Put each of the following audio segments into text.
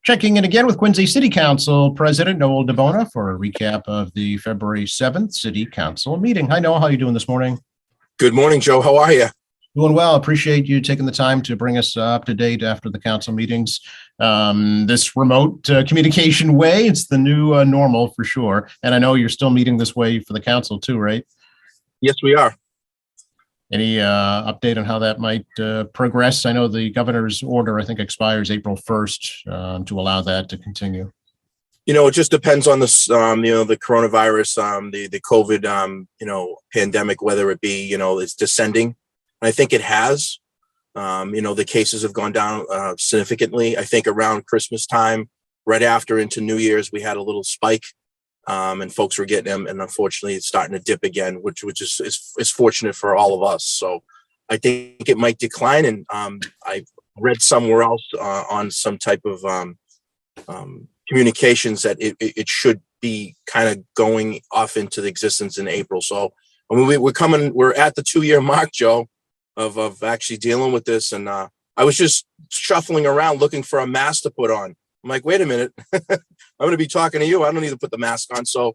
Checking in again with Quincy City Council President Noel DeBona for a recap of the February 7th City Council meeting. Hi, Noel. How are you doing this morning? Good morning, Joe. How are you? Doing well. Appreciate you taking the time to bring us up to date after the council meetings. This remote communication way, it's the new normal for sure. And I know you're still meeting this way for the council too, right? Yes, we are. Any update on how that might progress? I know the governor's order, I think, expires April 1st to allow that to continue. It just depends on this, the coronavirus, the COVID, pandemic, whether it be, it's descending. And I think it has. The cases have gone down significantly. I think around Christmas time, right after into New Year's, we had a little spike. And folks were getting them, and unfortunately, it's starting to dip again, which is fortunate for all of us. So, I think it might decline. And I read somewhere else on some type of communications that it should be kind of going off into the existence in April. So, we're at the 2-year mark, Joe, of actually dealing with this. And I was just shuffling around looking for a mask to put on. I'm like, wait a minute, I'm going to be talking to you. I don't need to put the mask on. So,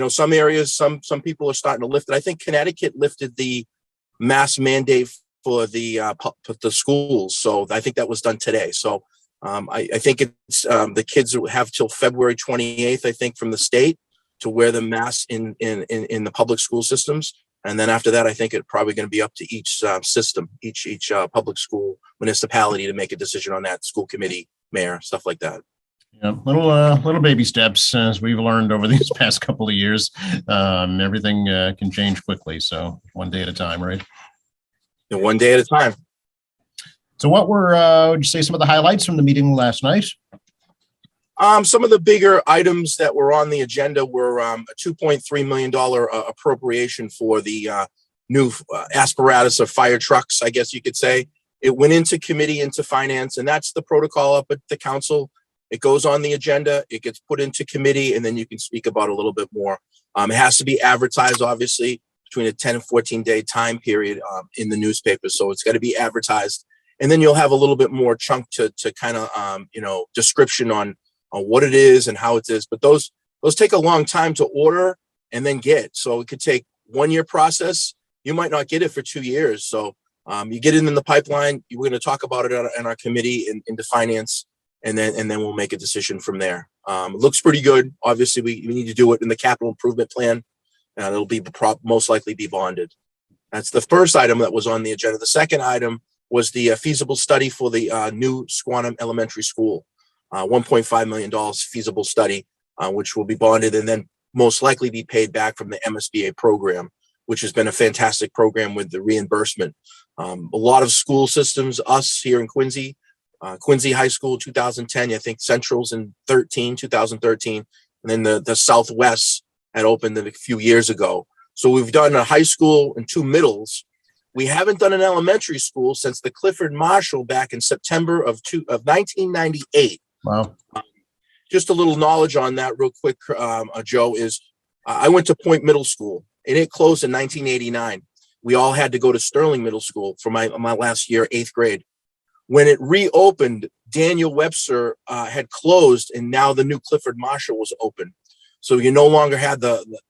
some areas, some people are starting to lift it. I think Connecticut lifted the mask mandate for the schools. So I think that was done today. So I think it's the kids have till February 28th, I think, from the state to wear the masks in the public school systems. And then after that, I think it's probably going to be up to each system, each public school municipality to make a decision on that, school committee, mayor, stuff like that. Yeah, little baby steps, as we've learned over these past couple of years. Everything can change quickly, so one day at a time, right? And one day at a time. So, what were would you say some of the highlights from the meeting last night? Some of the bigger items that were on the agenda were a $2.3 million appropriation for the new apparatus of fire trucks, I guess you could say. It went into committee, into finance, and that's the protocol up at the council. It goes on the agenda, it gets put into committee, and then you can speak about it a little bit more. It has to be advertised, obviously, between a 10 and 14-day time period in the newspaper. So it's got to be advertised. And then you'll have a little bit more chunk to kind of, description on what it is and how it is. But those take a long time to order and then get. So it could take 1-year process. You might not get it for 2 years. So you get it in the pipeline. We're going to talk about it in our committee into finance. And then we'll make a decision from there. It looks pretty good. Obviously, we need to do it in the capital improvement plan. It'll be most likely be bonded. That's the first item that was on the agenda. The second item was the feasible study for the new Squantum Elementary School. $1.5 million feasible study, which will be bonded and then most likely be paid back from the MSBA program, which has been a fantastic program with the reimbursement. A lot of school systems, us here in Quincy, Quincy High School 2010, I think Central's in 2013, and then the Southwest had opened a few years ago. So we've done a high school and 2 middles. We haven't done an elementary school since the Clifford Marshall back in September of 1998. Wow. Just a little knowledge on that real quick, Joe, is I went to Point Middle School and it closed in 1989. We all had to go to Sterling Middle School for my last year, 8th grade. When it reopened, Daniel Webster had closed, and now the new Clifford Marshall was open. So you no longer had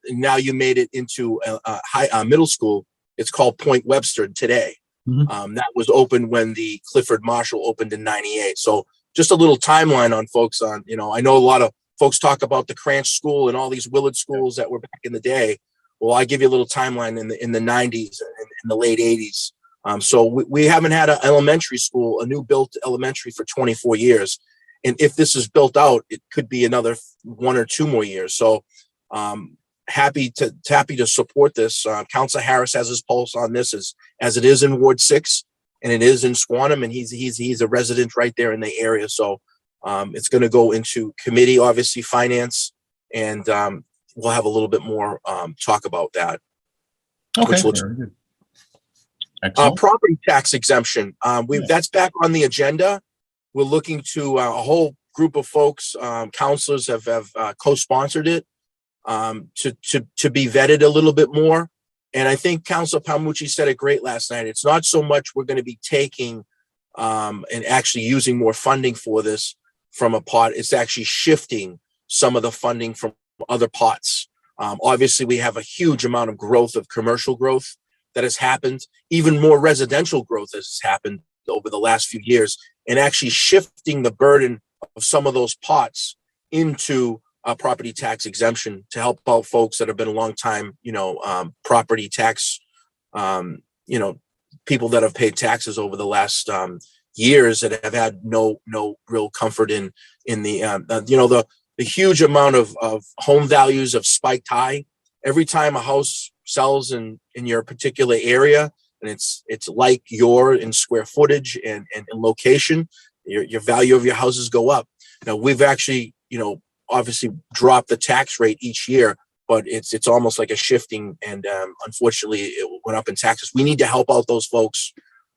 now you made it into a middle school. It's called Point Webster today. Mm-hmm. That was open when the Clifford Marshall opened in 98. So just a little timeline on folks on, I know a lot of folks talk about the Cranch School and all these Willard schools that were back in the day. Well, I give you a little timeline in the 90s and in the late 80s. So we haven't had an elementary school, a new built elementary for 24 years. And if this is built out, it could be another 1 or 2 more years. So happy to support this. Councilor Harris has his pulse on this as it is in Ward 6 and it is in Squantum, and he's a resident right there in the area. So it's going to go into committee, obviously finance, and we'll have a little bit more talk about that. Okay. Property tax exemption. That's back on the agenda. We're looking to a whole group of folks, counselors have co-sponsored it to be vetted a little bit more. And I think Councilor Palmucci said it great last night. It's not so much we're going to be taking and actually using more funding for this. from a pot. It's actually shifting some of the funding from other pots. Obviously, we have a huge amount of growth of commercial growth that has happened. Even more residential growth has happened over the last few years, and actually shifting the burden of some of those pots into a property tax exemption to help out folks that have been a long time, property tax, people that have paid taxes over the last years that have had no real comfort in the huge amount of home values have spiked high. Every time a house sells in your particular area, and it's like you're in square footage and location, your value of your houses go up. Now we've actually, obviously dropped the tax rate each year, but it's almost like a shifting, and unfortunately it went up in taxes. We need to help out those folks.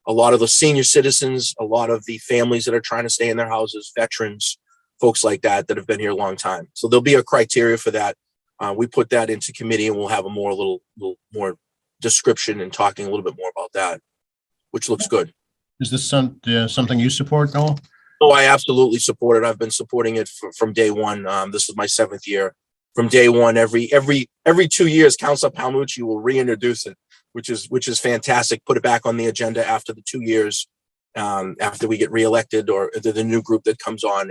A lot of the senior citizens, a lot of the families that are trying to stay in their houses, veterans, folks like that have been here a long time. So there'll be a criteria for that. We put that into committee, and we'll have a little more description and talking a little bit more about that, which looks good. Is this something you support, Noel? Oh, I absolutely support it. I've been supporting it from day one. This is my 7th year. From day one, every 2 years, Councilor Palmucci will reintroduce it, which is fantastic. Put it back on the agenda after the 2 years, after we get reelected, or the new group that comes on,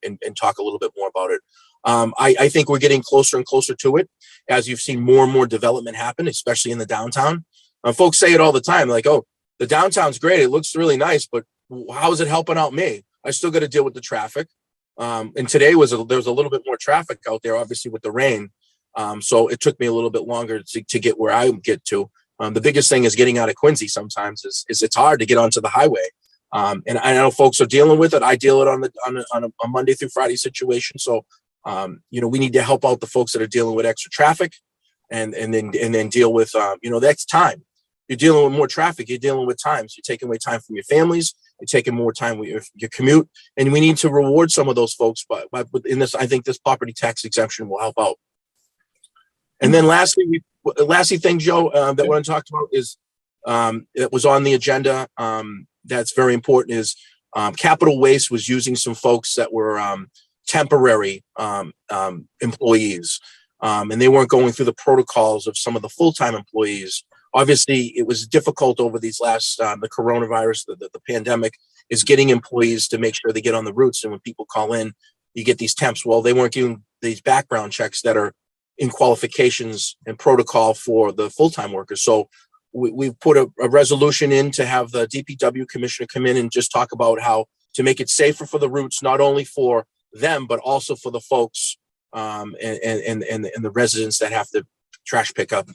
and talk a little bit more about it. I think we're getting closer and closer to it as you've seen more and more development happen, especially in the downtown. Folks say it all the time, like, "Oh, the downtown's great. It looks really nice, but how is it helping out me? I still got to deal with the traffic." And today there was a little bit more traffic out there, obviously with the rain. So it took me a little bit longer to get where I get to. The biggest thing is getting out of Quincy. Sometimes is it's hard to get onto the highway. And I know folks are dealing with it. I deal it on a Monday through Friday situation. So, we need to help out the folks that are dealing with extra traffic, and then deal with, that's time. You're dealing with more traffic. You're dealing with time. So you're taking away time from your families. You're taking more time with your commute, and we need to reward some of those folks. But in this, I think this property tax exemption will help out. And then lastly thing, Joe, that we're going to talk about is, it was on the agenda. That's very important, is Capital Waste was using some folks that were temporary employees, and they weren't going through the protocols of some of the full-time employees. Obviously, it was difficult over these last, the coronavirus, the pandemic, is getting employees to make sure they get on the routes. And when people call in, you get these temps. Well, they weren't doing these background checks that are in qualifications and protocol for the full-time workers. So we've put a resolution in to have the DPW commissioner come in and just talk about how to make it safer for the routes, not only for them, but also for the folks and the residents that have to trash pickup.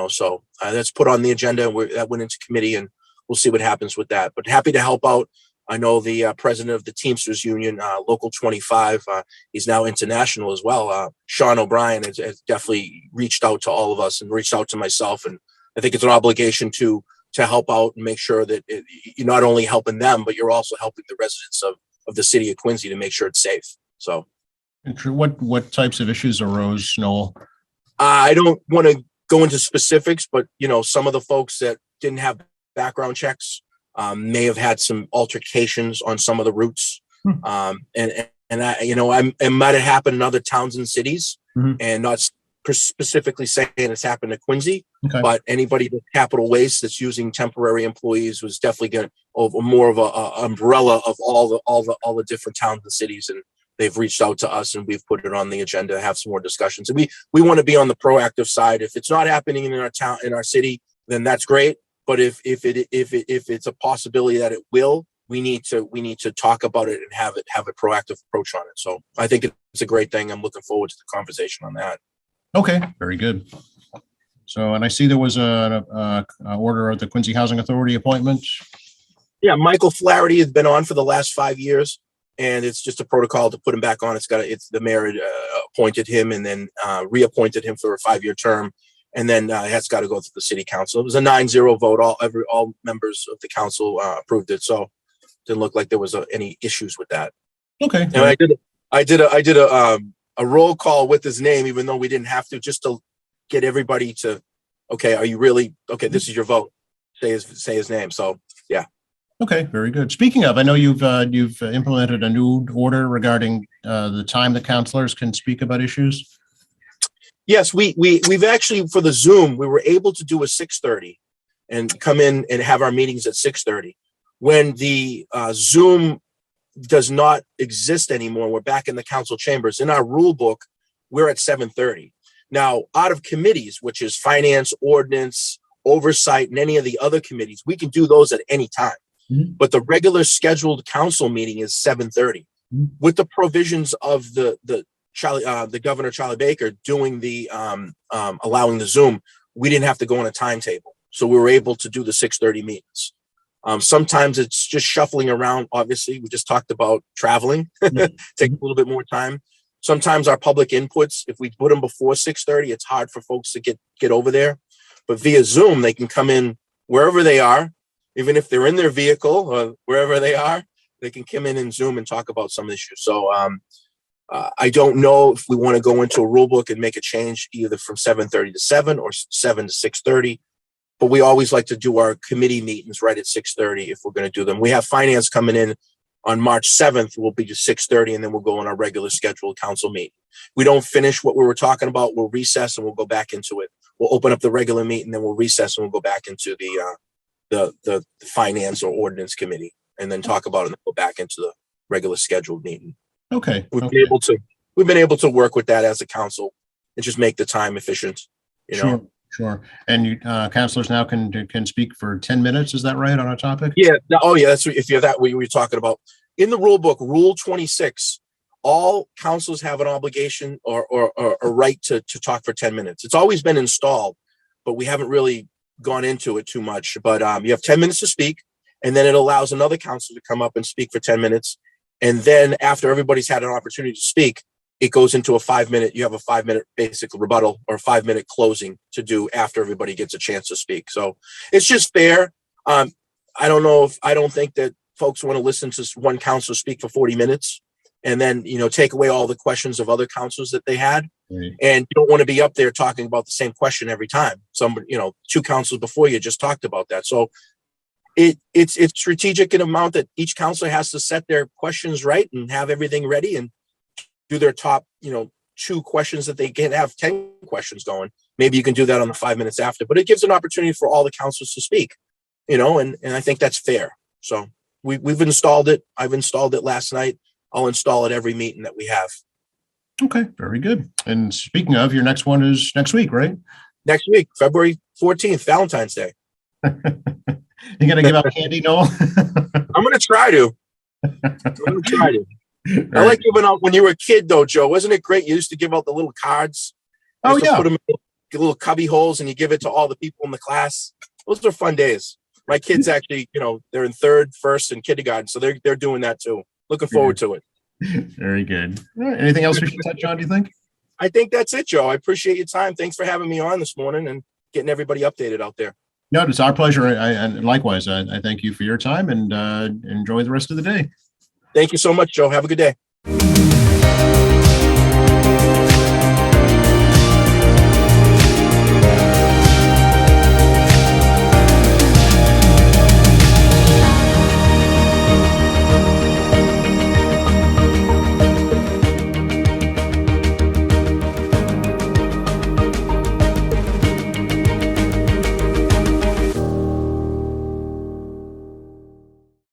So that's put on the agenda, and that went into committee, and we'll see what happens with that. But happy to help out. I know the president of the Teamsters Union, Local 25, he's now international as well. Sean O'Brien has definitely reached out to all of us and reached out to myself. And I think it's an obligation to help out and make sure that you're not only helping them, but you're also helping the residents of the city of Quincy to make sure it's safe. So, what types of issues arose, Noel? I don't want to go into specifics, but some of the folks that didn't have background checks may have had some altercations on some of the routes, and it might have happened in other towns and cities, and not specifically saying it's happened to Quincy. Okay. But anybody with Capital Waste that's using temporary employees was definitely going over more of a umbrella of all the different towns and cities, and they've reached out to us, and we've put it on the agenda to have some more discussions. And we want to be on the proactive side. If it's not happening in our town, in our city, then that's great. But if it's a possibility that it will, we need to talk about it and have a proactive approach on it. So I think it's a great thing. I'm looking forward to the conversation on that. Okay, very good. So, and I see there was an order of the Quincy Housing Authority appointment. Yeah, Michael Flaherty has been on for the last 5 years, and it's just a protocol to put him back on. It's the mayor appointed him and then reappointed him for a 5-year term, and then that's got to go through the city council. It was a 9-0 vote. All members of the council approved it, so it didn't look like there was any issues with that. Okay. And I did a roll call with his name, even though we didn't have to, just to get everybody to, okay, are you really okay? This is your vote. Say his name. So yeah. Okay, very good. Speaking of, I know you've implemented a new order regarding the time that counselors can speak about issues. Yes, we've actually, for the Zoom, we were able to do a 6:30 and come in and have our meetings at 6:30. When the Zoom does not exist anymore, we're back in the council chambers. In our rule book, we're at 7:30. Now, out of committees, which is finance, ordinance, oversight, and any of the other committees, we can do those at any time. Mhm. But the regular scheduled council meeting is 7:30. Mhm. With the provisions of the Governor Charlie Baker doing the allowing the Zoom, we didn't have to go on a timetable, so we were able to do the 6:30 meetings. Sometimes it's just shuffling around. Obviously, we just talked about traveling, take a little bit more time. Sometimes our public inputs, if we put them before 6:30, it's hard for folks to get over there. But via Zoom, they can come in wherever they are, even if they're in their vehicle or wherever they are, they can come in and Zoom and talk about some issues. So I don't know if we want to go into a rule book and make a change either from 7:30 to 7 or 7 to 6:30. But we always like to do our committee meetings right at 6:30 if we're going to do them. We have finance coming in on March 7th. We'll be to 6:30 and then we'll go on our regular scheduled council meeting. We don't finish what we were talking about. We'll recess and we'll go back into it. We'll open up the regular meeting, then we'll recess and we'll go back into the finance or ordinance committee and then talk about it and then go back into the regular scheduled meeting. Okay. We've been able to work with that as a council and just make the time efficient, you know? Sure. And you, counselors now can speak for 10 minutes. Is that right, on a topic? Yeah. Oh, yeah. That's if you're that what you were talking about. In the rule book, Rule 26, all councils have an obligation or a right to talk for 10 minutes. It's always been installed, but we haven't really gone into it too much. But you have 10 minutes to speak, and then it allows another council to come up and speak for 10 minutes. And then after everybody's had an opportunity to speak, it goes into a 5-minute, you have a 5-minute basic rebuttal or 5-minute closing to do after everybody gets a chance to speak. So it's just fair. I don't think that folks want to listen to one council speak for 40 minutes and then, take away all the questions of other councils that they had. Right. And you don't want to be up there talking about the same question every time. Somebody, 2 councils before you just talked about that. So it's strategic in amount that each councilor has to set their questions right and have everything ready and do their top, 2 questions that they can have 10 questions going. Maybe you can do that on the 5 minutes after, but it gives an opportunity for all the councilors to speak, and I think that's fair. So we've installed it. I've installed it last night. I'll install it every meeting that we have. Okay, very good. And speaking of, your next one is next week, right? Next week, February 14th, Valentine's Day. You gonna give out candy, Noel? I'm gonna try to. I like giving out when you were a kid, though, Joe. Wasn't it great? You used to give out the little cards. Oh, yeah. Put them in little cubby holes, and you give it to all the people in the class. Those are fun days. My kids actually, they're in 3rd, 1st, and kindergarten, so they're doing that too. Looking forward to it. Very good. All right. Anything else we should touch on, do you think? I think that's it, Joe. I appreciate your time. Thanks for having me on this morning and getting everybody updated out there. No, it's our pleasure. And likewise, I thank you for your time and enjoy the rest of the day. Thank you so much, Joe. Have a good day.